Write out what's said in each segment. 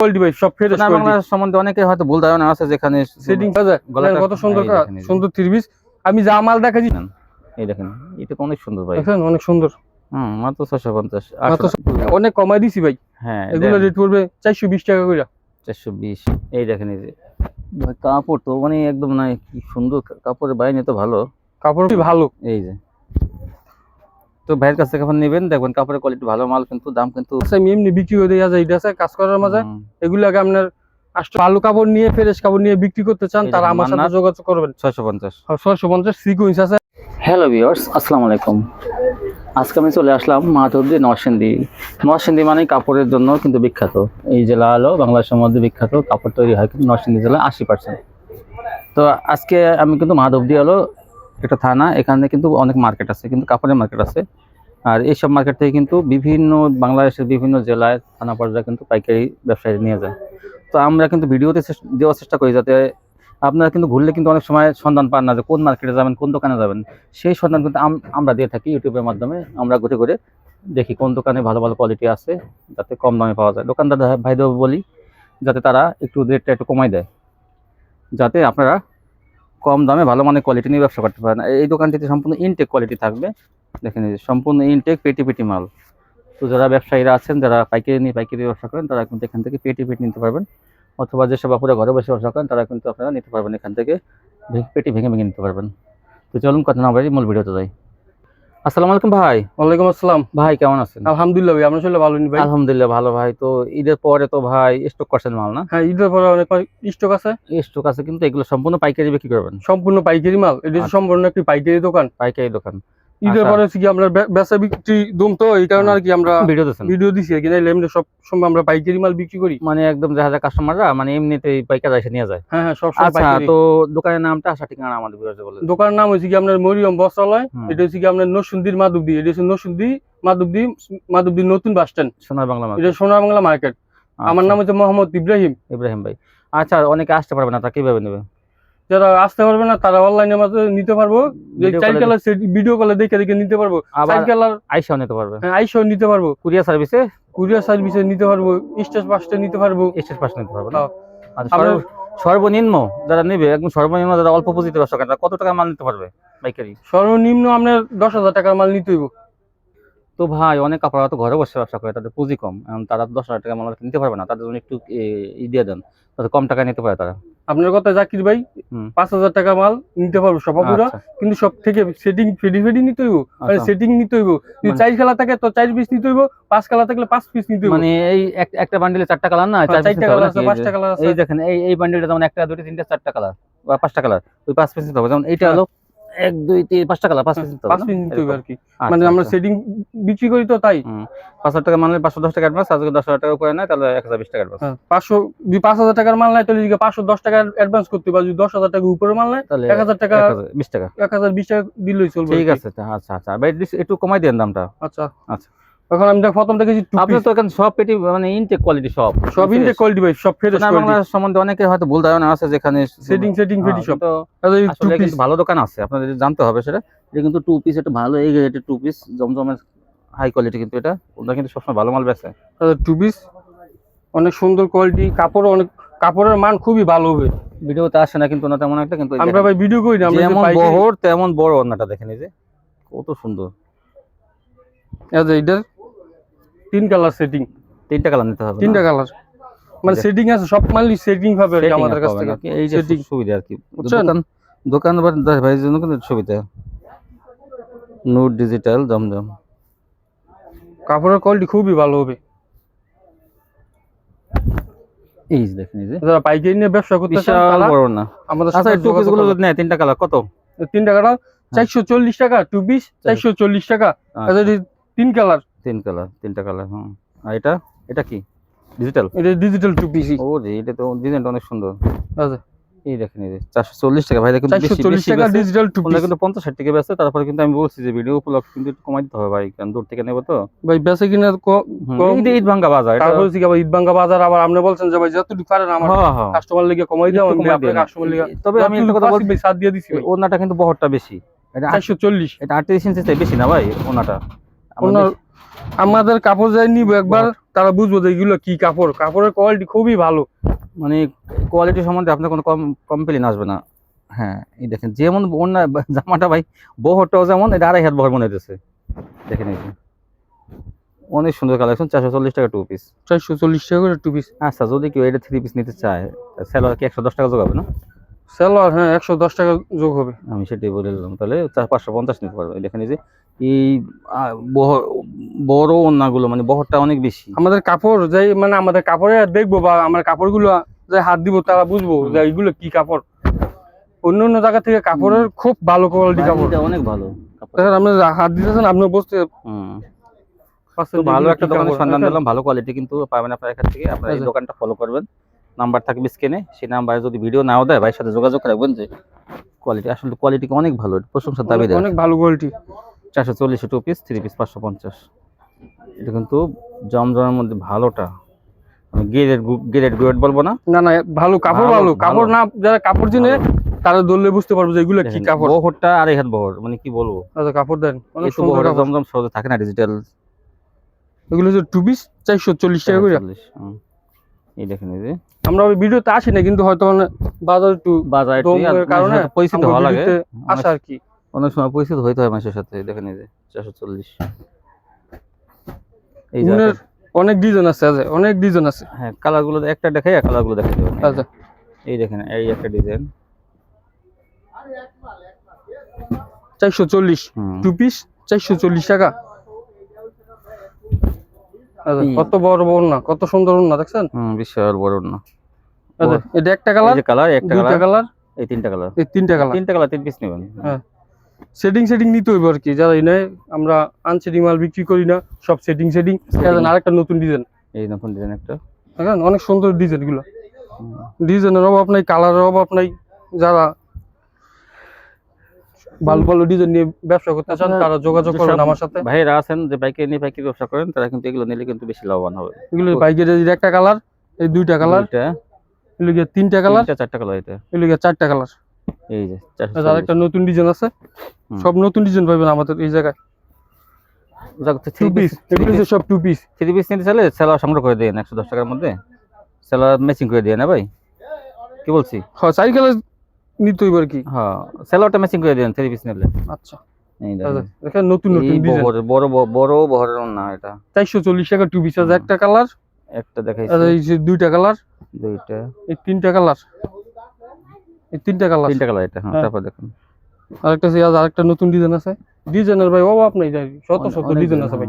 Quality ভাই সব fresh Bangla সম্বন্ধে অনেকে হয়তো ভুল ধারণা আছে, যেখানে সেটিং কত সুন্দর সুন্দর 3 পিস আমি যা মাল দেখাচ্ছি। এই দেখেন এটা অনেক সুন্দর ভাই, দেখেন অনেক সুন্দর। মাত্র 650 অনেক কমাই দিছি ভাই। হ্যাঁ, এগুলো রেট পড়বে 420 টাকা করে। 420। এই দেখেন, এই যে ভাই কাপড় তো মানে একদম নাই, কি সুন্দর কাপড়ের বাইরে তো ভালো, কাপড় ভালো। এই যে তো ভাইয়ের কাছ থেকে নেবেন, দেখবেন কাপড়ের কোয়ালিটি ভালো, মাল কিন্তু দাম কিন্তু এমনি বিক্রি করে দেওয়া যায়। এটা আছে কাজ করার মাঝে, এগুলাকে আপনার ভালো কাপড় নিয়ে ফ্রেশ কাপড় নিয়ে বিক্রি করতে চান তারা আমার সাথে যোগাযোগ করবেন। 650 সিকোয়েন্স আছে। হ্যালো ভিউয়ার্স, আসসালামু আলাইকুম। আজকে আমি চলে আসলাম মাধবদী নরসিংদী। নরসিংদী মানে কাপড়ের জন্য কিন্তু বিখ্যাত। এই জেলা হলো বাংলাদেশের মধ্যে বিখ্যাত, কাপড় তৈরি হয় কিন্তু নরসিংদী জেলা 80%। তো আজকে আমি কিন্তু মাধবদী হলো একটা থানা, এখানে কিন্তু অনেক মার্কেট আছে, কিন্তু কাপড়ের মার্কেট আছে। আর এইসব মার্কেট থেকে কিন্তু বিভিন্ন বাংলাদেশের বিভিন্ন জেলায় থানা পর্যায়ে কিন্তু পাইকারি ব্যবসায়ী নিয়ে যায়। তো আমরা কিন্তু ভিডিওতে দেওয়ার চেষ্টা করি, যাতে আপনারা কিন্তু ঘুরলে কিন্তু অনেক সময় সন্ধান পান না যে কোন মার্কেটে যাবেন, কোন দোকানে যাবেন। সেই সন্ধান কিন্তু আমরা দিয়ে থাকি ইউটিউবের মাধ্যমে। আমরা ঘুরে ঘুরে দেখি কোন দোকানে ভালো ভালো কোয়ালিটি আছে, যাতে কম দামে পাওয়া যায়। দোকানদার ভাইদের বলি যাতে তারা একটু রেটটা একটু কমাই দেয়, যাতে আপনারা কম দামে ভালো মানের কোয়ালিটি নিয়ে ব্যবসা করতে পারেন। এই দোকানটিতে সম্পূর্ণ ইনটেক কোয়ালিটি থাকবে। দেখেন, এই যে সম্পূর্ণ ইনটেক পেটি পেটি মাল। তো যারা ব্যবসায়ীরা আছেন, যারা পাইকারি ব্যবসা করেন, তারা কিন্তু এখান থেকে পেটি পেটি নিতে পারবেন, অথবা যেসব আপুরা ঘরে বসে ব্যবসা করেন তারা কিন্তু আপনারা নিতে পারবেন, এখান থেকে পেটি ভেঙে ভেঙে নিতে পারবেন। তো চলুন কথা না বাড়ি মূল ভিডিওতে যাই। আসসালামু আলাইকুম ভাই। ওয়ালাইকুম আসসালাম ভাই, কেমন আছেন? আলহামদুলিল্লাহ ভাই, আপনার চলে ভালো নি ভাই? আলহামদুলিল্লাহ ভালো ভাই। তো ঈদের পরে তো ভাই স্টক করছেন মাল না? হ্যাঁ, ঈদের পরে অনেক স্টক আছে। কিন্তু এগুলো সম্পূর্ণ পাইকারি বিক্রি করবেন? সম্পূর্ণ পাইকারি মাল। এটা সম্পূর্ণ একটি পাইকারি দোকান। ঈদের পরে কি আমরা বেচা বিক্রি দম, তো এই কারণে আর কি আমরা ভিডিও দিছি আর কি। নাইলে এমনি সব সময় আমরা পাইকারি মাল বিক্রি করি, মানে একদম যারা কাস্টমাররা মানে এমনিতেই পাইকারি এসে নিয়ে যায়। হ্যাঁ হ্যাঁ, সব সময় পাইকারি। তো দোকানের নামটা আশা ঠিকানা আমাদের বলেন। দোকানের নাম হচ্ছে কি আপনার মরিয়ম বস্ত্রালয়। এটা হচ্ছে কি আপনার নরসিংদীর মাধবদী। এটা হচ্ছে মাধবদী নতুন বাস স্ট্যান্ড, সোনার বাংলা মার্কেট। এটা সোনার বাংলা মার্কেট। আমার নাম হচ্ছে মোহাম্মদ ইব্রাহিম ভাই। আচ্ছা, অনেকে আসতে পারবে না, তা কিভাবে নেবে? যারা আসতে পারবে না তারা অনলাইনে নিতে পারবো। ভিডিও কলে দেখে দেখে নিতে পারবো। আইসাও নিতে পারবে। হ্যাঁ, আইসাও নিতে পারবো। কুরিয়ার সার্ভিসে নিতে পারবো। স্টেজ পাসে নিতে পারবো। সর্বনিম্ন যারা নেবে, একদম সর্বনিম্ন যারা অল্প পুঁজিতে ব্যবসা করে, কত টাকা মাল নিতে পারবে পাইকারি? সর্বনিম্ন আপনার 10,000 টাকার মাল নিতে হইব। তো ভাই, অনেক কাপড় তো ঘরে বসে ব্যবসা করে, তাদের পুঁজি কম, তারা 10,000 টাকা মাল নিতে পারবে না। তাদের জন্য একটু দিয়ে দেন, তাদের কম টাকা নিতে পারে তারা। আপনার কথা জাকির ভাই, 5,000 টাকা মাল নিতে পারবো সবাপুরা। কিন্তু সব থেকে সেটিং ফেডি নিতে হইব, সেটিং নিতে হইব। যদি 4 কালার থাকে তো 4 পিস নিতে হইব, 5 কালার থাকলে 5 পিস নিতে হইব। মানে এই একটা বান্ডেলে 4টা কালার না, 4টা কালার আছে, 5টা কালার আছে। এই দেখেন, এই বান্ডেলটা যেমন 1টা 2টা 3টা 4টা কালার বা 5টা কালার, ওই 5 পিস নিতে হবে। যেমন এইটা হলো 1 2 3 5টা কালার, 5 পিস নিতে হবে আর কি। মানে আমরা সেটিং বিক্রি করি তো তাই। 5,000 টাকা মাল 510 টাকা অ্যাডভান্স, আজকে 10,000 টাকা করে নেয় তাহলে 1020 টাকা অ্যাডভান্স। 5,000 টাকার মাল নাই তাহলে 510 টাকা অ্যাডভান্স করতে হবে। যদি 10,000 টাকা উপরে মাল নাই তাহলে 1000 টাকা 20 টাকা 1020 টাকা দিলেই চলবে। ঠিক আছে। আচ্ছা ভাই, একটু কমাই দেন দামটা। আচ্ছা। এখন আমি প্রথম দেখেছি আপনি তো এখানে সব পেটি মানে ইনটেক কোয়ালিটি, সব ইনটেক কোয়ালিটি ভাই, সব ফ্রেশ কোয়ালিটি। বাংলা সম্বন্ধে অনেকে হয়তো ভুল ধারণা আছে, যেখানে সেটিং ফেডি সব। তো আসলে কিন্তু ভালো দোকান আছে, আপনাদের জানতে হবে সেটা। এটা কিন্তু 2 পিস, এটা ভালো, এই গ্রেডের 2 পিস জমজমের হাই কোয়ালিটি, কিন্তু এটা ওরা কিন্তু সবসময় ভালো মাল বেচে। 2 পিস অনেক সুন্দর কোয়ালিটি, কাপড়ের মান খুবই ভালো হবে। ভিডিওতে আসে না কিন্তু না তেমন একটা, কিন্তু আমরা ভাই ভিডিও করি না, আমরা যেমন বহর তেমন বড় ওন্নাটা দেখেন, এই যে কত সুন্দর। এইটার 3 কালার সেটিং, 3টা কালার নিতে হবে। 3টা কালার মানে সেটিং আছে, সব মালই সেটিং হবে আমাদের কাছ থেকে। এই যে সুবিধা আর কি, দোকান ভাইয়ের জন্য কিন্তু সুবিধা। নুট ডিজিটাল জমজম, কাপড়ের কোয়ালিটি খুবই ভালো হবে। এই যে দেখেন, এই যে যারা পাইকারি নিয়ে ব্যবসা করতে চান তারা বড় না আমাদের সাথে টু পিস গুলো নেয়। 3টা কালার কত? 3টা কালার 440 টাকা, 2 পিস 440 টাকা। আচ্ছা, 3 কালার 3টা কালার। আর এটা কি ডিজিটাল? এটা ডিজিটাল 2 পিস। ও রে, এটা তো ডিজাইনটা অনেক সুন্দর। আচ্ছা, এই দেখেন, এই যে 440 টাকা ভাই। দেখুন 440 টাকা ডিজিটাল 2 পিস, কিন্তু 50-60 টাকা বেচে। তারপরে কিন্তু আমি বলছি যে ভিডিও উপলক্ষে কিন্তু একটু কমাই দিতে হবে ভাই, কারণ দূর থেকে নেব তো ভাই। বেচে কিনা ঈদ ভাঙ্গা বাজার, তারপর কি আবার ঈদ ভাঙ্গা বাজার। আবার আপনি বলছেন যে ভাই যতটুকু পারেন আমার কাস্টমার লাগি কমাই দাও, আমি আপনার কাস্টমার লাগি। তবে আমি একটা কথা বলছি, সাথ দিয়ে দিছি ভাই। ওনাটা কিন্তু বহরটা বেশি, এটা 440, এটা 38 ইঞ্চি চাই বেশি না ভাই। ওনাটা আমাদের কাপড় যাই নিব একবার তারা বুঝবো যে এগুলো কি কাপড়, কাপড়ের কোয়ালিটি খুবই ভালো। মানে কোয়ালিটি সম্বন্ধে আপনার কোনো কমপ্লেন আসবে না। হ্যাঁ এই দেখেন যেমন ওড়না জামাটা ভাই বহরটাও যেমন, এটা 2.5 হাত বহর মনে হইতেছে। দেখেন এই যে অনেক সুন্দর কালেকশন, 440 টাকা 2 পিস। 440 টাকা করে 2 পিস। আচ্ছা যদি কেউ এটা 3 পিস নিতে চায় সেলার কি 110 টাকা যোগাবে না? সেলোয়ার হ্যাঁ 110 টাকা যোগ হবে। আমি সেটাই বলে দিলাম, তাহলে 550 নিতে পারবে। দেখেন এই যে এই বহর বড় ওড়নাগুলো মানে বহরটা অনেক বেশি। আমাদের কাপড় যাই মানে আমাদের কাপড়ে দেখবো বা আমার কাপড়গুলো যাই হাত দিব তারা বুঝবো যে এগুলো কি কাপড়। অন্য অন্য জায়গা থেকে কাপড়ের খুব ভালো কোয়ালিটি কাপড়, এটা অনেক ভালো কাপড়। দেখেন আপনি হাত দিতেছেন আপনি বুঝতে তো ভালো একটা দোকানের সন্ধান দিলাম, ভালো কোয়ালিটি কিন্তু পাবেন আপনার এখান থেকে। আপনার এই দোকানটা ফলো করবেন, নাম্বার থাকবে স্ক্রিনে, সেই নাম্বারে যদি ভিডিও নাও দেয় ভাইয়ের সাথে যোগাযোগ রাখবেন। যে কোয়ালিটি আসলে কোয়ালিটি অনেক ভালো, প্রশংসার দাবি দেয়। অনেক ভালো কোয়ালিটি। 440 2 piece, 3 piece 550। এটা কিন্তু জমজমের মধ্যে ভালোটা, আমি গ্রেড বলবো না, না না ভালো কাপড়, ভালো কাপড় না যারা কাপড় চিনে তারা ধরলে বুঝতে পারবে যে এগুলো কি কাপড়। বহরটা 2.5 হাত বহর, মানে কি বলবো। আচ্ছা কাপড় দেন অনেক একটু সুন্দর বহরে কাপড়। জমজম সহজে থাকে না ডিজিটাল। এগুলো হচ্ছে 2 পিস 440 টাকা করে। এই দেখেন এই যে আমরা ওই ভিডিওতে আসি না কিন্তু হয়তো মানে বাজার একটু বাজার কারণে পরিচিত হওয়া লাগে, আসা আর কি। অনেক সময় পরিচিত হইতে হয় মানুষের সাথে। দেখেন এই যে 440। এই যে অনেক ডিজাইন আছে, অনেক ডিজাইন আছে। হ্যাঁ কালার গুলো একটা দেখাই, কালার গুলো দেখাই দেবেন। আচ্ছা এই দেখেন এই একটা ডিজাইন 440 2 পিস 440 টাকা। আচ্ছা কত বড় বড় না, কত সুন্দর না দেখছেন। বিশাল বড় না। আচ্ছা এটা একটা কালার, এই কালার একটা কালার, এই তিনটা কালার, এই তিনটা কালার, 3 পিস নেবেন। হ্যাঁ সেটিং নিতে হইব আর কি, যারা নেয় আমরা আনসেটিং মাল বিক্রি করি না, সব সেটিং। এখন আরেকটা নতুন ডিজাইন, এই নতুন ডিজাইন একটা দেখেন অনেক সুন্দর ডিজাইন গুলো। ডিজাইনের অভাব নাই, কালারের অভাব নাই। যারা ভালো ভালো ডিজাইন নিয়ে ব্যবসা করতে চান তারা যোগাযোগ করবেন আমার সাথে। ভাইরা আছেন যে বাইকে নিয়ে পাইকারি ব্যবসা করেন, তারা কিন্তু এগুলো নিলে কিন্তু বেশি লাভবান হবে। এগুলো বাইকের একটা কালার, এই দুইটা কালার, এগুলো গিয়ে তিনটা কালার, চারটা কালার, এটা এগুলো গিয়ে চারটা কালার। এই যে আর একটা নতুন ডিজাইন আছে, সব নতুন ডিজাইন পাবেন আমাদের এই জায়গায়। 2 পিস এগুলো সব 2 পিস। 3 পিস নিতে চাইলে সেলার সংগ্রহ করে দেন 110 টাকার মধ্যে, সেলার ম্যাচিং করে দিয়ে না ভাই, কি বলছি? হ্যাঁ চাই কালার নিতে হইব আর কি। হ্যাঁ সেলারটা ম্যাচিং করে দেন 3 পিস নিলে। আচ্ছা দেখেন নতুন ডিজাইন, বড় বহরের না, এটা 440 টাকা 2 পিস। আছে একটা কালার, একটা দেখাইছি, এই যে দুইটা কালার, দুইটা, এই তিনটা কালার, এই তিনটা কালার, এটা। হ্যাঁ তারপর দেখুন আরেকটা আছে, আরেকটা নতুন ডিজাইন আছে। ডিজাইনের ভাই অভাব নাই, শত ডিজাইন আছে ভাই।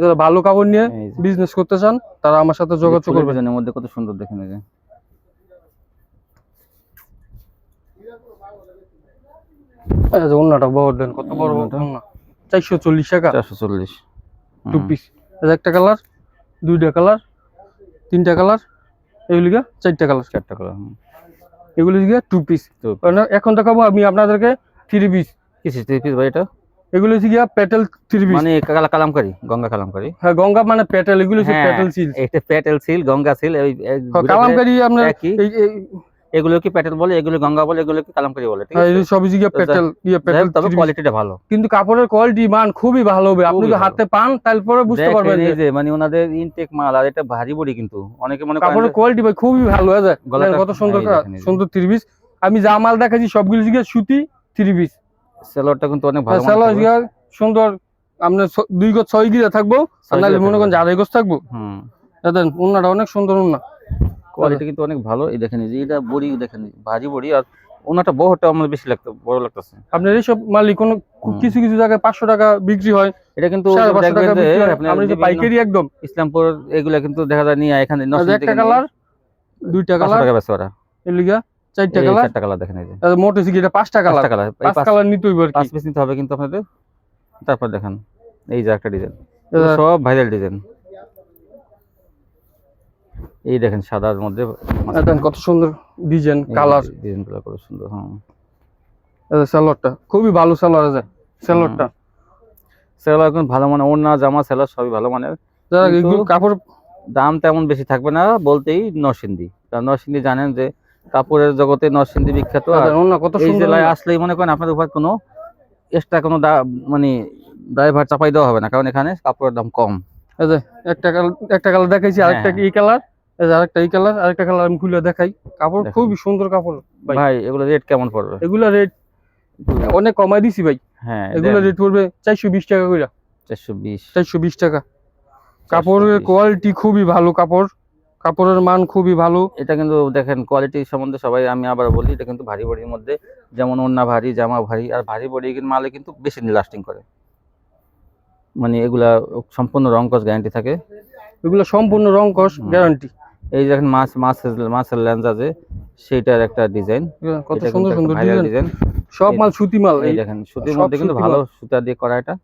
যারা ভালো কাপড় নিয়ে বিজনেস করতে চান তারা আমার সাথে যোগাযোগ করবেন। ডিজাইনের মধ্যে কত সুন্দর দেখেন এই যে ওন্নাটা বড় দেন, কত বড় ওন্না, 440 টাকা 440 2 পিস। একটা কালার, দুইটা কালার, তিনটা কালার, এগুলি গিয়ে চারটা কালার, এগুলি গিয়ে 2 পিস। এখন দেখাবো আমি আপনাদেরকে 3 পিস। কিসে 3 পিস ভাই? এটা এগুলো হচ্ছে গিয়া পেটেল 3 পিস, মানে কালামকারী, গঙ্গা কালামকারী। হ্যাঁ গঙ্গা মানে পেটেল, এগুলো হচ্ছে পেটেল সিল। এটা পেটেল সিল, গঙ্গা সিল, এই কালামকারী আপনার এগুলো কি পেটেল বলে, এগুলো গঙ্গা বলে, এগুলো কি কালামকারী বলে, ঠিক আছে? সব জিগা পেটেল, পেটেল, তবে কোয়ালিটিটা ভালো। কিন্তু কাপড়ের কোয়ালিটি মান খুবই ভালো হবে, আপনি যদি হাতে পান তারপরে বুঝতে পারবেন যে মানে ওনাদের ইনটেক মাল। আর এটা ভারী বডি, কিন্তু অনেকে মনে করে কাপড়ের কোয়ালিটি ভাই খুবই ভালো আছে। কত সুন্দর সুন্দর 3 পিস। আমি যা মাল দেখাচ্ছি সবগুলো জিগা সুতি 3 পিস। সেলরটা কিন্তু অনেক ভালো, সেলর জিগা সুন্দর। আমরা 2 গজ 6 গিরা থাকবো, আর নালে মনে করেন 4 গজ থাকবো। দেখেন ওন্নাটা অনেক সুন্দর, ওন্না কোয়ালিটি কিন্তু অনেক ভালো। এই দেখেন এই যে এটা বডি দেখেন, ভারী বডি, আর ওনাটা বহরটা আমার বেশি বড় লাগতেছে। আপনার এইসব মালিক কোনো কিছু কিছু জায়গায় 500 টাকা বিক্রি হয়, এটা কিন্তু পাইকারি একদম। ইসলামপুর এগুলা কিন্তু দেখা যায় নিয়ে এখানে একটা কালার, দুইটা কালার, টাকা বেচে ওরা। এলিগা চারটা কালার, চারটা কালার দেখেন এই যে মোটে সিকি এটা 5টা কালার, 5 কালার নিতে হইব আর কি, 5 পিস নিতে হবে কিন্তু আপনাদের। তারপর দেখেন এই যে একটা ডিজাইন, সব ভাইরাল ডিজাইন। এই দেখেন সাদার মধ্যে দেখেন কত সুন্দর ডিজাইন, কালার, ডিজাইনগুলো কত সুন্দর। হ্যাঁ সালোয়ারটা খুবই ভালো, সালোয়ার আছে সালোয়ারটা। সালোয়ার কিন্তু ভালো মানের, ওড়না জামা সালোয়ার সবই ভালো মানের। যারা এগুলো কাপড় দাম তেমন বেশি থাকবে না বলতেই নরসিংদী, কারণ নরসিংদী জানেন যে কাপড়ের জগতে নরসিংদী বিখ্যাত। আর ওড়না কত সুন্দর, এই জেলায় আসলেই মনে করেন আপনাদের উপর কোনো এক্সট্রা কোনো মানে ড্রাইভার চাপাই দেওয়া হবে না, কারণ এখানে কাপড়ের দাম কম। এই যে একটা কালার দেখাইছি, আরেকটা হ্যাঁ। এই কালার, এই যে আরেকটা এই কালার, আরেকটা কালার আমি খুলে দেখাই। কাপড় দেখেন। খুবই সুন্দর কাপড় ভাই। ভাই এগুলো রেট কেমন পড়বে? এগুলা রেট অনেক কমাই দিছি ভাই। হ্যাঁ, এগুলা রেট পড়বে 420 টাকা কইরা। 420। 420 টাকা। কাপড়ের কোয়ালিটি খুবই ভালো, কাপড়ের মান খুবই ভালো। এটা কিন্তু দেখেন কোয়ালিটি সম্বন্ধে সবাই, আমি আবার বলি, এটা কিন্তু ভারী বডির মধ্যে, যেমন ওড়না ভারী, জামা ভারী, আর ভারী বডি মালে কিন্তু বেশি দিন লাস্টিং করে। মানে এগুলা সম্পূর্ণ রং কস গ্যারান্টি থাকে। এগুলা সম্পূর্ণ রং কস গ্যারান্টি। এই দেখেন মাছের লেন্স আছে, সেইটার একটা ডিজাইন, কত সুন্দর সুন্দর ডিজাইন। সব এই- মাল সুতি মাল। এই দেখেন সুতির সব মধ্যে কিন্তু সুতি ভালো মাল। সুতা দিয়ে করা এটা।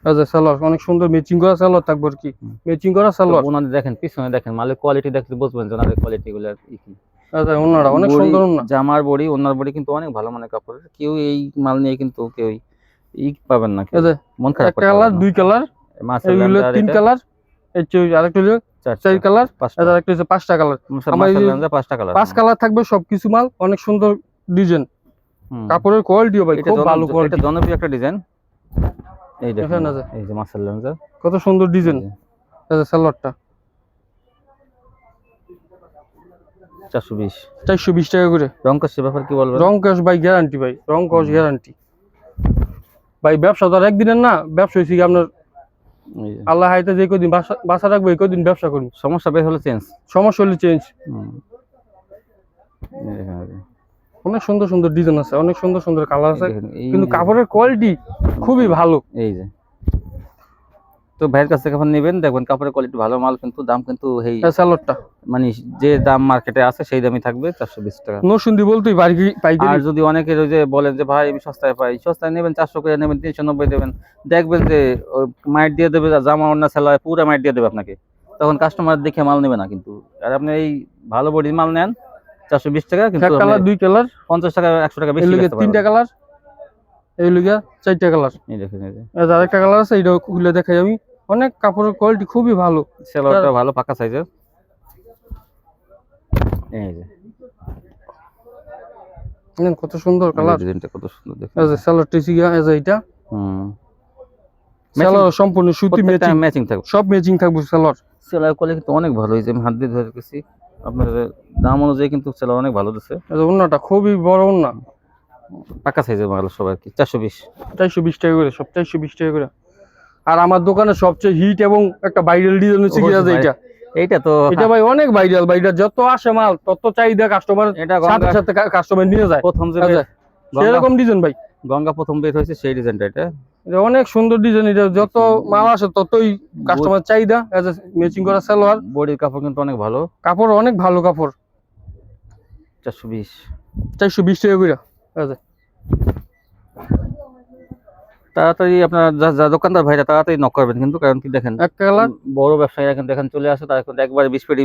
আচ্ছা, সালোয়ার অনেক সুন্দর ম্যাচিং করা সালোয়ার থাকবে আর কি। ম্যাচিং করা সালোয়ার। ওনাদের দেখেন পিছনে দেখেন মালের কোয়ালিটি দেখলে বুঝবেন যে ওনাদের কোয়ালিটি গুলো কি। আচ্ছা, ওনারা অনেক সুন্দর ওনা। জামার বডি, ওনার বডি কিন্তু অনেক ভালো মানের কাপড়ের। কেউ এই মাল নিয়ে কিন্তু কেউ পাবেন না, কেউ মন খারাপ একটা কালার, দুই কালার, এগুলো তিন কালার, এই যে আরেকটা হলো চার কালার, আর আরেকটা হচ্ছে পাঁচটা কালার। আমার এই যে পাঁচটা কালার, পাঁচ কালার থাকবে সবকিছু মাল অনেক সুন্দর ডিজাইন। কাপড়ের কোয়ালিটিও ভাই খুব ভালো কোয়ালিটি। এটা জনপ্রিয় একটা ডিজাইন। এই দেখেন, দেখেন এই যে মাসেল লেন্স কত সুন্দর ডিজাইন। আচ্ছা, সালোয়ারটা 420। 420 টাকা করে। রং কস ব্যাপার কি বলবেন? রং কস ভাই গ্যারান্টি ভাই, রং কস গ্যারান্টি ভাই। ব্যবসা তো আর একদিনের না, ব্যবসা হয়েছে কি আপনার আল্লাহ হাইতে যে কদিন বাসা রাখবো এই কদিন ব্যবসা করি। সমস্যা বের হলে চেঞ্জ, সমস্যা হলে চেঞ্জ। অনেক সুন্দর সুন্দর ডিজাইন আছে, অনেক সুন্দর সুন্দর কালার আছে, কিন্তু কাপড়ের কোয়ালিটি খুবই ভালো। এই যে তো ভাইয়ের কাছ থেকে নেবেন, দেখবেন কাপড়ের কোয়ালিটি ভালো মাল, কিন্তু দাম কিন্তু এই সালোয়ারটা মানে যে দাম মার্কেটে আছে সেই দামই থাকবে, 420 টাকা। নরসিংদী বলতেই পাইকারি। আর যদি অনেকের ওই যে বলেন যে ভাই আমি সস্তায় পাই, সস্তায় নেবেন 400 করে নেবেন, 390 দেবেন, দেখবেন যে মাইট দিয়ে দেবে, জামা অন্য সেলাই পুরো মাইট দিয়ে দেবে আপনাকে, তখন কাস্টমার দেখে মাল নেবে না কিন্তু। আর আপনি এই ভালো বডির মাল নেন 420 টাকা, কিন্তু এক কালার, দুই কালার, 50 টাকা 100 টাকা বেশি বেচতে পারবেন। তিনটা কালার, এই লিগা চারটা কালার। এই দেখেন, এই যে আরেকটা কালার আছে, এটা খুলে দেখাই আমি। অনেক কাপড়ের কোয়ালিটি খুবই ভালো, সেলোয়ারটা ভালো পাকা সাইজের। এই যে কত সুন্দর কালার, ডিজাইনটা কত সুন্দর দেখেন। এই যে সালোয়ারটা সিগা, এই যে এটা ম্যাচিং সালোয়ার সম্পূর্ণ সুতি ম্যাচিং থাকবে, সব ম্যাচিং থাকবে সালোয়ার। সেলোয়ার কোয়ালিটি কিন্তু অনেক ভালো, এই যে আমি হাত দিয়ে ধরে রেখেছি, আপনার দাম অনুযায়ী কিন্তু সেলোয়ার অনেক ভালো দিচ্ছে। ওন্নাটা খুবই বড় ওন্না, পাকা সাইজের মাল সব আর কি। 420 টাকা করে, সব 420 টাকা করে। আর আমার দোকানে সবচেয়ে হিট এবং একটা ভাইরাল ডিজাইন হচ্ছে কি এইটা। এইটা তো এটা ভাই অনেক ভাইরাল, ভাইটা যত আসে মাল তত চাহিদা কাস্টমার, এটা সাথে সাথে কাস্টমার নিয়ে যায়। প্রথম যে সেরকম ডিজাইন ভাই, গঙ্গা প্রথম বের হয়েছে সেই ডিজাইনটা, এটা অনেক সুন্দর ডিজাইন। এটা যত মাল আসে ততই কাস্টমার চাহিদা। ম্যাচিং করা সালোয়ার, বডির কাপড় কিন্তু অনেক ভালো, কাপড় অনেক ভালো কাপড়। 420 টাকা করে। তাড়াতাড়ি আপনার যা দোকানদার ভাইরা তাড়াতাড়ি নক করবেন কিন্তু, কারণ কি দেখেন এক কালার বড় ব্যবসায়ীরা কিন্তু এখন চলে আসে, তারা কিন্তু একবারে 20 পেটি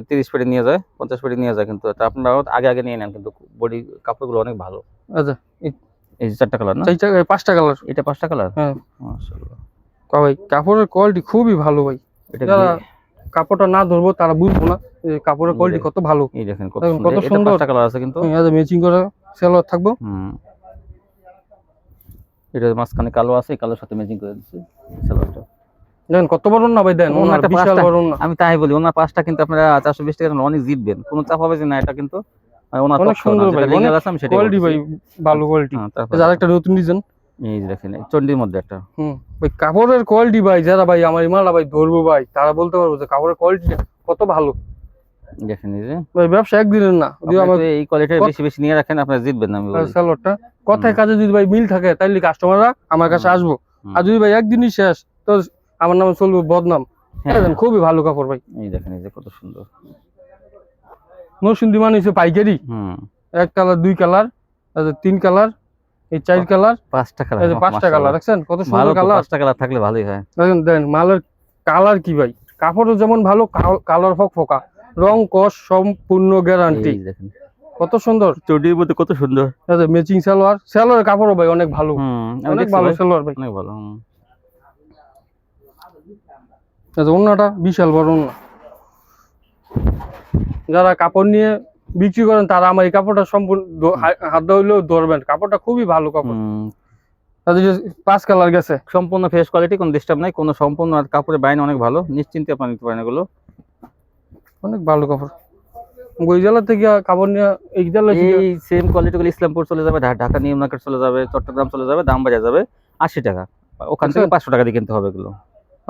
30 পেটি নিয়ে যায়, 50 পেটি নিয়ে যায়, কিন্তু আপনারা আগে আগে নিয়ে নেন, কিন্তু বডি কাপড়গুলো অনেক ভালো। আচ্ছা, এই যে 4টা কালার না, পাঁচটা কালার, এটা 5টা কালার। হ্যাঁ মাশাআল্লাহ ভাই, কাপড়ের কোয়ালিটি খুবই ভালো ভাই। এটা যারা কাপড়টা না ধরবো তারা বুঝবো না কাপড়ের কোয়ালিটি কত ভালো। এই দেখেন কত সুন্দর, সুন্দর, 5টা কালার আছে কিন্তু। ম্যাচিং করা সালোয়ার থাকবো। এটা মাঝখানে কালো আছে, এই কালোর সাথে ম্যাচিং করে দিচ্ছি সালোয়ারটা। দেখেন কত বড় না ভাই, দেন ওনাটা বিশাল বড় না। আমি তাই বলি, ওনার 5টা কিন্তু আপনারা 420 টাকা অনেক জিতবেন, কোনো চাপ হবে যে না, এটা কিন্তু ওনার অনেক সুন্দর ভাই, কোয়ালিটি ভাই ভালো কোয়ালিটি। আরেকটা নতুন ডিজাইন, এই যে দেখেন চন্ডির মধ্যে একটা। ভাই কাপড়ের কোয়ালিটি ভাই, যারা ভাই আমার ইমালা ভাই ধরবো ভাই, তারা বলতে পারবো যে কাপড়ের কোয়ালিটি কত ভালো। দেখেন এই যে ভাই ব্যবসা একদিনের না, যদি আমার এই কোয়ালিটি বেশি বেশি নিয়ে রাখেন আপনারা জিতবেন না। আমি বলি সালোয়ারটা কথায় কাজে যদি ভাই মিল থাকে তাহলে কাস্টমাররা আমার কাছে আসবো। আর যদি ভাই একদিনই শেষ তো আমার নামে চলবে বদনাম। খুবই ভালো কাপড় ভাই। এই দেখেন এই যে কত সুন্দর নরসিংদী মানে হচ্ছে পাইকারি। এক কালার, দুই কালার, তিন কালার, এই চার কালার, 5টা কালার, 5টা কালার। দেখছেন কত সুন্দর কালার। 5টা কালার থাকলে ভালোই হয়। দেখেন দেখেন মালের কালার কি ভাই, কাপড়ও যেমন ভালো, কালার ফকফকা, রং কস সম্পূর্ণ গ্যারান্টি। দেখেন কত সুন্দর চটির মধ্যে কত সুন্দর। ম্যাচিং সালোয়ার, সালোয়ারের কাপড়ও ভাই অনেক ভালো, অনেক ভালো সালোয়ার ভাই, অনেক ভালো। ওন্নাটা বিশাল বড় ওন্না। যারা কাপড় নিয়ে বিক্রি করেন তারা আমার এই কাপড়টা সম্পূর্ণ হাত হইলেও ধরবেন, কাপড়টা খুবই ভালো কাপড়। তাদের যে 5 কালার গেছে, সম্পূর্ণ ফ্রেশ কোয়ালিটি, কোনো ডিস্টার্ব নাই, কোনো সম্পূর্ণ, আর কাপড়ের বাইন অনেক ভালো, নিশ্চিন্তে আপনি নিতে পারেন এগুলো। অনেক ভালো কাপড়। ওই জেলা থেকে কাপড় নিয়ে এই জেলা থেকে এই সেম কোয়ালিটি গুলো ইসলামপুর চলে যাবে, ঢাকা নিউ মার্কেট চলে যাবে, চট্টগ্রাম চলে যাবে, দাম বাড়ে যাবে 80 টাকা, ওখান থেকে 500 টাকা দিয়ে কিনতে হবে এগুলো।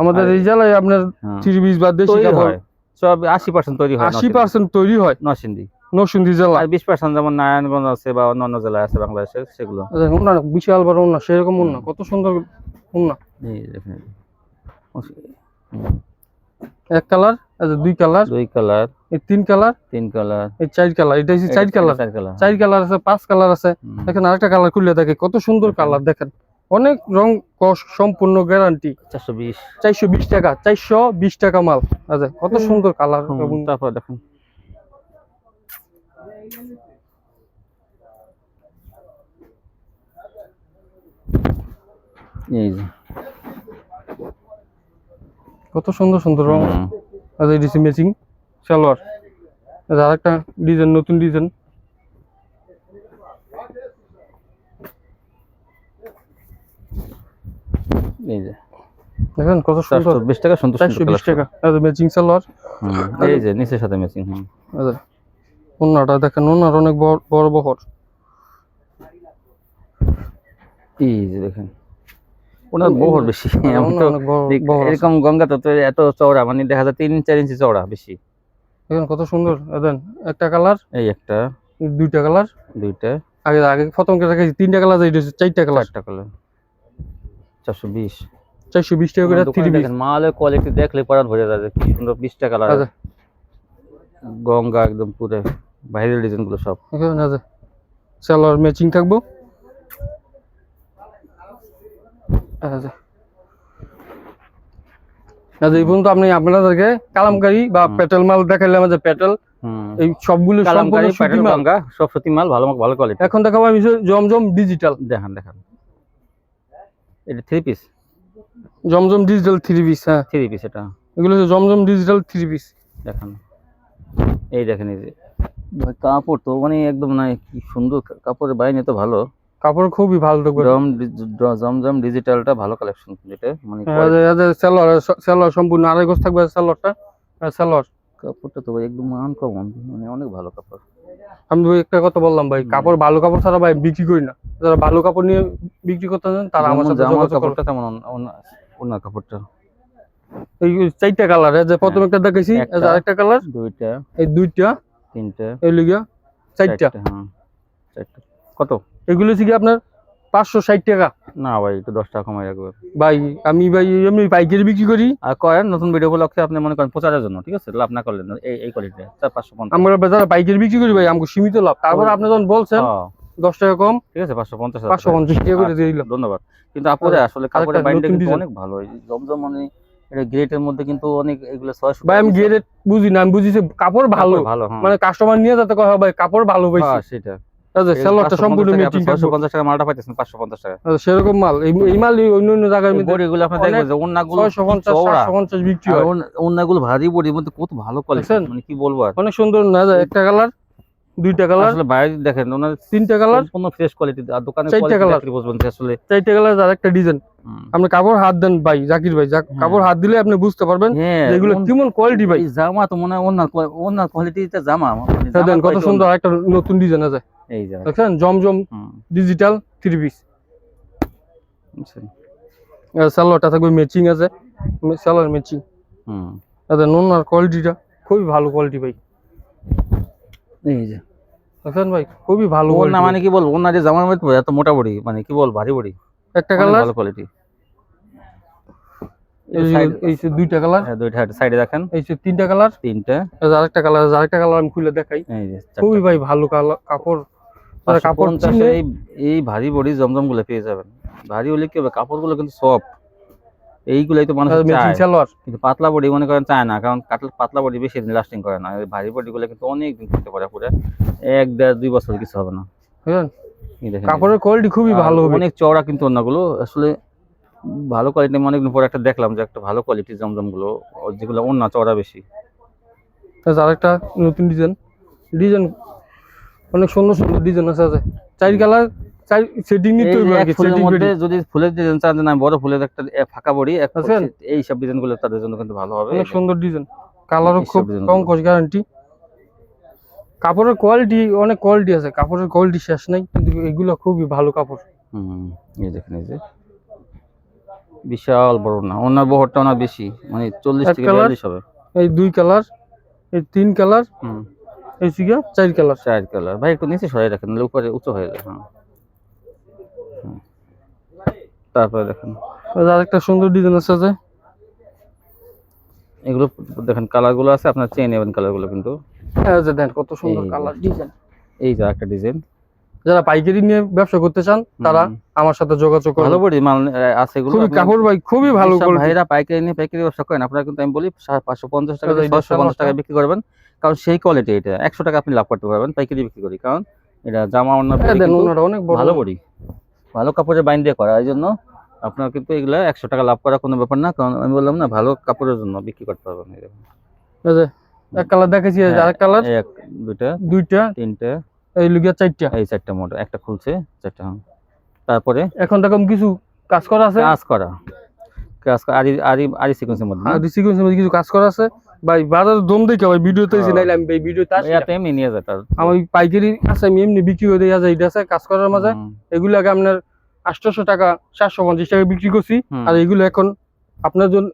আমাদের এই জেলায় আপনার হ্যাঁ। 30-20 বাদ দেশি তৈরি কাপড় হয় সব 80% তৈরি হয় 80% তৈরি হয় নরসিংদী, নরসিংদী জেলা। আর 20% যেমন নারায়ণগঞ্জ আছে বা অন্যান্য জেলায় আছে বাংলাদেশে, সেগুলো। ওনা বিশাল বড় ওনা, সেরকম ওনা, কত সুন্দর ওনা। এই দেখেন, এক কালার, দুই কালার, 2 কালার, এই 3 কালার, 3 কালার, এই 4 কালার, এটা হচ্ছে 4 কালার, 4 কালার, 4 কালার আছে, 5 কালার আছে। দেখেন আরেকটা কালার খুললে দেখে কত সুন্দর কালার, দেখেন অনেক রং কস সম্পূর্ণ গ্যারান্টি। 420, 420 টাকা, 420 টাকা মাল। আচ্ছা কত সুন্দর কালার। এবং তারপর দেখেন এই যে কত সুন্দর সুন্দর রং। আচ্ছা এটা ম্যাচিং সালোয়ার, আরেকটা ডিজাইন, নতুন ডিজাইন। এই যে দেখেন কত সুন্দর, 420 টাকা, সুন্দর 420 টাকা। আচ্ছা ম্যাচিং সালোয়ার, এই যে নিচের সাথে ম্যাচিং। আচ্ছা ওন্নাটা দেখেন, ওন্নার অনেক বড় বহর। এই যে দেখেন ওনার বহর বেশি, এরকম গঙ্গা তো এত চওড়া, মানে দেখা যায় 3-4 ইঞ্চি চওড়া বেশি। দেখেন কত সুন্দর। দেন একটা কালার, এই একটা, দুইটা কালার, দুইটা, আগে আগে প্রথম কে রাখছি 3টা কালার, এটা হচ্ছে 4টা কালার। 4টা কালার, 420, 420 টাকা করে 3 পিস। দেখেন মালের কোয়ালিটি দেখলে পরান ভরে যাবে, কি সুন্দর 20টা কালার। আচ্ছা গঙ্গা একদম পুরো ভাইরাল ডিজাইন গুলো সব। এখানে আছে সালোয়ার ম্যাচিং থাকবো। আচ্ছা আচ্ছা এই পর্যন্ত আপনি আপনাদেরকে কালামকারী বা পেটেল মাল দেখাইলাম, যে পেটেল এই সবগুলো কালামকারী, সম্পূর্ণ প্যাটেল, সুতি মাল। গঙ্গা সব সুতি মাল, ভালো ভালো কোয়ালিটি। এখন দেখাবো আমি জমজম ডিজিটাল। দেখেন দেখেন এটা 3 পিস, জমজম ডিজিটাল 3 পিস। হ্যাঁ 3 পিস এটা। এগুলো হচ্ছে জমজম ডিজিটাল 3 পিস। দেখেন এই দেখেন, এই যে ভাই কাপড় তো মানে একদম নাই, কি সুন্দর কাপড়ের বাইরে তো ভালো, কাপড় খুবই ভালো থাকবে। জমজম ডিজিটালটা ভালো কালেকশন, যেটা মানে সালোয়ার, সালোয়ার সম্পূর্ণ আড়াই গজ থাকবে সালোয়ারটা। সালোয়ার কাপড়টা তো ভাই একদম আনকমন, মানে অনেক ভালো কাপড়। আমি ভাই একটা কথা বললাম ভাই, কাপড় ভালো কাপড় ছাড়া ভাই বিক্রি করি না। যারা ভালো কাপড় নিয়ে বিক্রি করতে চান তারা আমার সাথে জামার যোগাযোগ করুন। কাপড়টা তেমন ওনার কাপড়টা এই 4টা কালার, যে প্রথম একটা দেখাইছি, আরেকটা কালার, দুইটা, এই দুইটা, তিনটা, এই লিগা 4টা। হ্যাঁ 4টা। কত এগুলো হচ্ছে কি আপনার 560 টাকা। না ভাই একটু 10 টাকা কমাই রাখবেন ভাই আমি ভাই এমনি পাইকারি বিক্রি করি। আর করেন নতুন ভিডিও উপলক্ষে আপনি মনে করেন প্রচারের জন্য, ঠিক আছে, লাভ না করলেন এই কোয়ালিটি 550। আমরা যারা পাইকারি বিক্রি করি ভাই আমাকে সীমিত লাভ। তারপর আপনি যখন বলছেন 10 টাকা কম, ঠিক আছে 550 টাকা করে দিয়ে দিলাম। ধন্যবাদ। কিন্তু আপুরে আসলে কাপড়ের বাইন্ডিং কিন্তু অনেক ভালো, এই জমজম মানে এটা গ্রেটের মধ্যে কিন্তু অনেক, এগুলো 600 ভাই আমি গ্রেড বুঝি না, আমি বুঝি যে কাপড় ভালো, ভালো মানে কাস্টমার নিয়ে যাতে কয় ভাই কাপড় ভালো পাইছি। সেটা আচ্ছা সালোয়ারটা সম্পূর্ণ ম্যাচিং থাকবে। 650 টাকা মালটা পাইতেছেন 550 টাকা। আচ্ছা সেরকম মাল এই মাল অন্য অন্য জায়গার মধ্যে বড়িগুলো আপনি দেখবেন যে ওন্নাগুলো 650 750 বিক্রি হয়। ওন্নাগুলো ভারী বডির মধ্যে কত ভালো কোয়ালিটি, মানে কি বলবো আর অনেক সুন্দর না যায়। একটা কালার, দুইটা কালার, আসলে বাইরে দেখেন ওনার 3টা কালার, সম্পূর্ণ ফ্রেশ কোয়ালিটি, আর দোকানে 4টা কালার বুঝবেন যে আসলে 4টা কালার আর একটা ডিজাইন। আপনি কাপড় হাত দেন ভাই, জাকির ভাই, কাপড় হাত দিলে আপনি বুঝতে পারবেন এগুলো কেমন কোয়ালিটি ভাই। জামা তো মনে হয় ওনার কোয়ালিটিতে জামা, দেন কত সুন্দর একটা নতুন ডিজাইন আছে। এই যে দেখেন জমজম ডিজিটাল 3 পিস। সালোয়ারটা থাকবে ম্যাচিং আছে, সালোয়ার ম্যাচিং। আচ্ছা নোনার কোয়ালিটিটা খুবই ভালো কোয়ালিটি ভাই। এই যে দেখেন ভাই খুবই ভালো ওন্না, মানে কি বলবো, ওন্না যে জামার মধ্যে এত মোটা বডি, মানে কি বল ভারী বডি। একটা কালার, ভালো কোয়ালিটি। এই যে দুইটা কালার, হ্যাঁ দুইটা সাইডে দেখেন, এই যে 3টা কালার, 3টা, আরেকটা কালার, আরেকটা কালার আমি খুলে দেখাই। এই যে খুবই ভাই ভালো কাপড়। কাপড় চিনে এই ভারী বডি জমজম গুলো পেয়ে যাবেন। ভারী হলে কি হবে, কাপড়গুলো কিন্তু সফট, এইগুলাই তো মানুষ চায়, কিন্তু পাতলা বডি মনে করেন চায় না, কারণ পাতলা বডি বেশি দিন লাস্টিং করে না। ভারী বডি গুলো কিন্তু অনেক দিন করতে পারে, পুরো 1-1.5-2 বছর কিছু হবে না। কাপড়ের কোয়ালিটি খুবই ভালো হবে, অনেক চওড়া কিন্তু ওন্নাগুলো আসলে ভালো কোয়ালিটি। অনেকদিন পর একটা দেখলাম যে একটা ভালো কোয়ালিটির জমজম গুলো, যেগুলো ওন্না চওড়া বেশি। আরেকটা নতুন ডিজাইন অনেক সুন্দর সুন্দর ডিজাইন আছে। 4 কালার সেটিং নিতে এই হবে যে আর এক কি, ফুলের setting মধ্যে fitting। যদি ফুলের ডিজাইন চান যে না বড় ফুলের একটা ফাঁকা বড়ি এক বুঝছেন? এই সব ডিজাইন গুলো তাদের জন্য কিন্তু ভালো হবে। অনেক সুন্দর ডিজাইন, কালারও এইসব খুব design কম গুলো। কস গ্যারান্টি। কাপড়ের কোয়ালিটি অনেক কোয়ালিটি আছে, কাপড়ের কোয়ালিটি শেষ নাই, কিন্তু এগুলো খুবই ভালো কাপড়। হুম, এই দেখেন এই যে বিশাল বড় না, ওনার বহরটা অনেক বেশি, মানে 40 এক থেকে কালার, 42 হবে। এই 2 কালার, এই 3 কালার, হুম, এই 4 কালার। 4 কালার। ভাই একটু নিচে সরাই রাখেন, নাহলে উপরে উঁচু হয়ে যায়। হ্যাঁ, হুম। তারপরে দেখেন আরেকটা সুন্দর ডিজাইন আছে যে, এগুলো দেখেন কালার গুলো আছে, আপনার চেয়ে নেবেন কালার গুলো কিন্তু। এই যে দেন কত সুন্দর এই যে। Colour design. এই যে একটা ডিজাইন, যারা পাইকারি নিয়ে ব্যবসা করতে চান তারা আমার সাথে যোগাযোগ ভালো করুন। বডি মাল আছে এগুলো। খুবই কাপড় ভাই খুবই ভালো যেসব কোয়ালিটি। ভাইরা পাইকারি নিয়ে পাইকারি ব্যবসা করেন, আপনারা কিন্তু আমি বলি 550 টাকা এই যে 650 টাকা সালোয়ারটা। বিক্রি করবেন, কারণ সেই কোয়ালিটি এটা 100 টাকা আপনি লাভ করতে পারবেন পাইকারি বিক্রি করি, কারণ এটা জামা অন্য এই দেন ওনাটা অনেক বড়। ভালো বডি, ভালো কাপড়ের বাইন দিয়ে করা, এই জন্য আপনার কিন্তু এগুলা 100 টাকা লাভ করা কোনো ব্যাপার না, কারণ আমি বললাম না ভালো কাপড়ের জন্য বিক্রি করতে পারবেন। এই দেখুন। এই যে এক কালার দেখাইছি, এই যে আরেক কালার, এক দুইটা দুইটা, তিনটা, এই লুকিয়া 4টা। এই 4টা মোট, একটা খুলছে 4টা। হ্যাঁ। তারপরে এখন দেখুন কিছু কাজ করা আছে, কাজ করা, আরি আরি আরি সিকোয়েন্সের মধ্যে না? আর সিকোয়েন্সের মধ্যে কিছু কাজ করা আছে ভাই। বাজার দম দেখে ভাই ভিডিওতে এসে নাইলে আমি এই ভিডিওতে আসি না। এত এমনি নিয়ে যায় তার। আমি পাইকারি আছে, আমি এমনি বিক্রি করে দেওয়া যায়, এটা আছে কাজ করার মাঝে। এগুলো আগে আপনার 800 টাকা 450 টাকা বিক্রি করছি, আর এগুলো এখন আপনার জন্য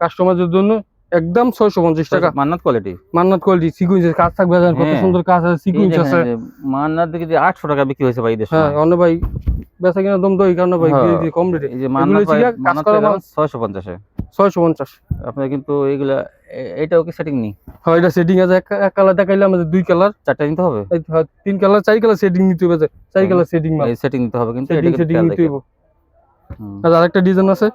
কাস্টমারদের জন্য একদম 650 টাকা। মান্নাত কোয়ালিটি, মান্নাত কোয়ালিটি সিকোয়েন্সের কাজ থাকবে, কত হ্যাঁ। সুন্দর কাজ আছে, সিকোয়েন্স আছে। মান্নাত দেখি 800 টাকা বিক্রি হয়েছে ভাই এদের হ্যাঁ সময়। অন্য ভাই বেচা কিনা দম তো এই কারণে ভাই হ্যাঁ। দিয়ে দিই কম রেটে। এই যে এগুলো মান্নাত ছিল কাজ মান্নাত করা মাল 650 এ 650। আপনার কিন্তু এইগুলা এইটাও কি সেটিং নেই? হয় এটা সেটিং আছে, এক কালার দেখাইলাম, আমাদের 2 কালার, 4টা নিতে হবে, 3 কালার, 4 কালার সেটিং নিতে হবে, 4 কালার সেটিং মাল, এই সেটিং নিতে হবে কিন্তু সেটিং এটা সেটিং খেয়াল নিতে রাখেন। হবে। আর আরেকটা ডিজাইন আছে,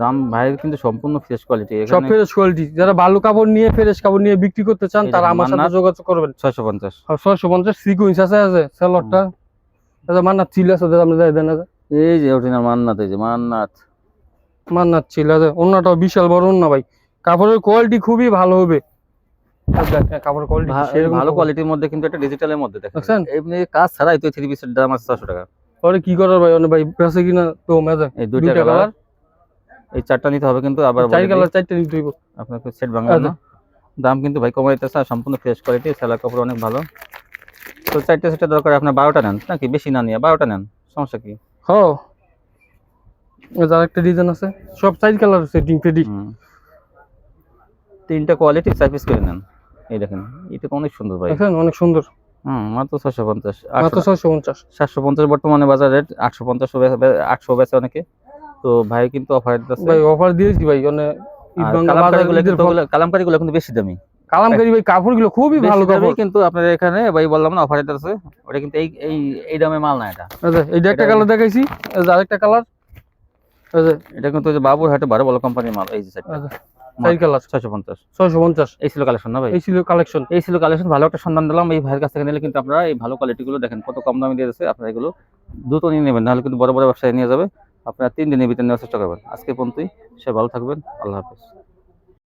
দাম ভাই কিন্তু সম্পূর্ণ ফ্রেশ কোয়ালিটি, সব এখানে ফ্রেশ কোয়ালিটি। যারা ভালো কাপড় নিয়ে ফ্রেশ কাপড় নিয়ে বিক্রি করতে চান এই তারা দেখেন, আমার সাথে মান্নাত যোগাযোগ করবেন। 650। 650 সিকোয়েন্স আছে, সেলরটা এটা মান্নাত ছিল আছে, আপনি দেন আছে এই যে অরিজিনাল মান্নাত, এই যে মান্নাত। মান্নাত ছিল আছে। অন্যটাও বিশাল বড় অন্য ভাই, কাপড়ের কোয়ালিটি খুবই ভালো হবে। কাপড়ের কোয়ালিটি ভালো কোয়ালিটির মধ্যে কিন্তু একটা ডিজিটালের মধ্যে দেখেন, দেখছেন? এমনি কাজ ছাড়াই তো 3 পিসের দাম আছে 600 টাকা। পরে কি করার ভাই, অনেক ভাই বেঁচে কিনা তো মেজে। এই দুইটা কালার, এই 4টা নিতে হবে কিন্তু, আবার 4 কালার 4টা নিতে হইব। আপনাকে সেট বাংলা না, দাম কিন্তু ভাই কমাই দিতেছে, আর সম্পূর্ণ ফ্রেশ কোয়ালিটি, সেলার কাপড় অনেক ভালো। তো 4টা সেটের দরকার, আপনার 12টা নেন নাকি, বেশি না নিয়ে 12টা নেন, সমস্যা কি? হ্যাঁ আর একটা ডিজাইন আছে, সব 4 কালার সেটিং ফেডি। 3টা কোয়ালিটি 4 পিস করে নেন। এই দেখেন এটা তো অনেক সুন্দর ভাই। দেখেন অনেক সুন্দর, মাত্র 650। মাত্র 650। 750 বর্তমানে বাজার রেট, 850 800 বেচে অনেকে। তো ভাই কিন্তু অফার দিতেছে ভাই অফার দিয়েছি ভাই, মানে কালামকারীগুলো কিন্তু বেশি দামি। কালামকারী ভাই কাপড়গুলো খুবই ভালো কাপড়, কিন্তু আপনাদের এখানে ভাই বললাম না অফার দিতেছে, ওটা কিন্তু এই এই এই দামে মাল না এটা। আচ্ছা এইটা একটা কালার দেখাইছি, এই যে আরেকটা কালার, আচ্ছা এটা কিন্তু যে বাবুর হাটে বড় বড় কোম্পানির মাল, এই যে সেটটা 4 কালার 650। 650। এই ছিল কালেকশন না ভাই, এই ছিল কালেকশন। এই ছিল কালেকশন। ভালো একটা সন্ধান দিলাম, এই ভাইয়ের কাছ থেকে নিলে কিন্তু আপনারা এই ভালো কোয়ালিটি গুলো দেখেন কত কম দামে দিয়ে দিচ্ছে, আপনারা এগুলো দ্রুত নিয়ে নেবেন, নাহলে কিন্তু বড় বড় ব্যবসায় নিয়ে যাবে। আপনারা 3 দিনের ভিতরে নেওয়ার চেষ্টা করবেন। আজকে পর্যন্তই, সে ভালো থাকবেন, আল্লাহ হাফেজ।